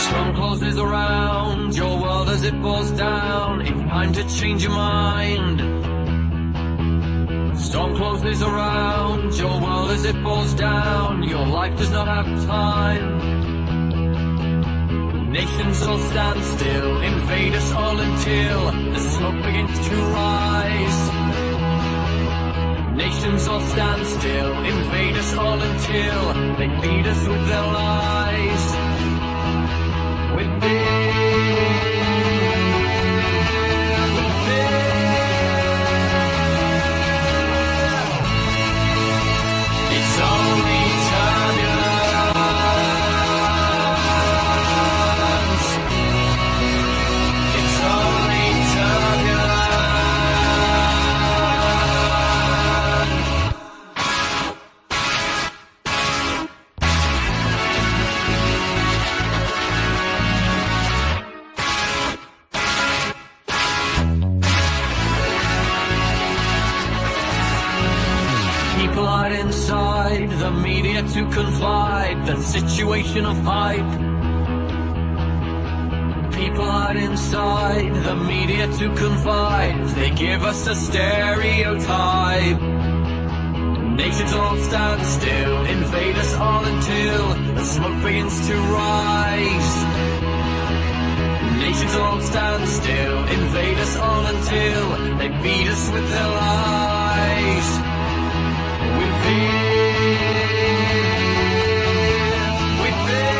Storm closes around your world as it falls down. It's time to change your mind. Storm closes around your world as it falls down. Your life does not have time. Nations all stand still, invade us all until the smoke begins to rise. Nations all stand still, invade us all until they feed us with their lies. With it's only turbulence. It's only people hide inside the media to confide the situation of hype. People hide inside the media to confide. They give us a stereotype. Nations all stand still, invade us all until the smoke begins to rise. Nations all stand still, invade us all until they feed us with their lies. With fear, with fear.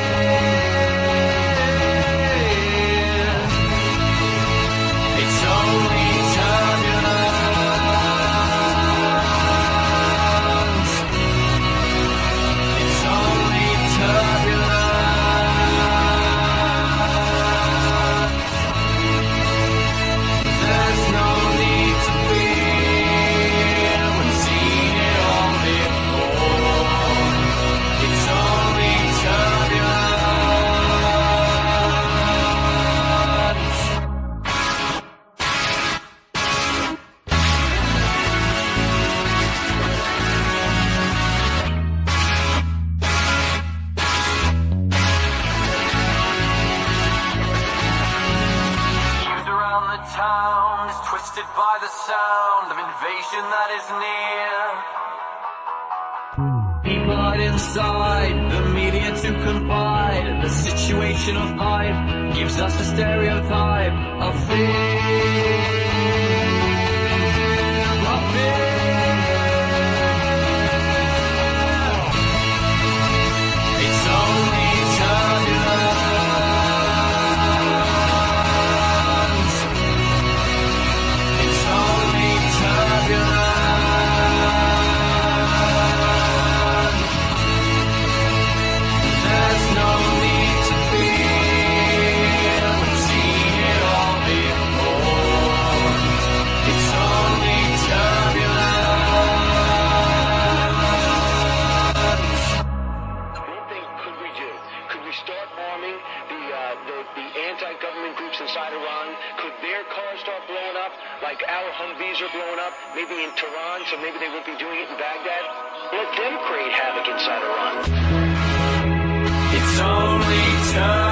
It's only turbulence. It's only turbulence. There's no need to fear. We've seen it all before. It's only turbulence. News around the town is twisted by the sound of invasion that is near. People hide inside the media to confide. The situation of hype gives us a stereotype of fear. Of fear. It's only turbulence. It's only turbulence. There's no need to fear. We've seen it all before. It's only turbulence. What thing could we do? Could we start arming the anti-government groups inside Iran? Could their cars start blowing up like our Humvees are blowing up? Maybe in Tehran, so maybe they won't be doing it in Baghdad? Let them create havoc inside Iran. It's only turbulence.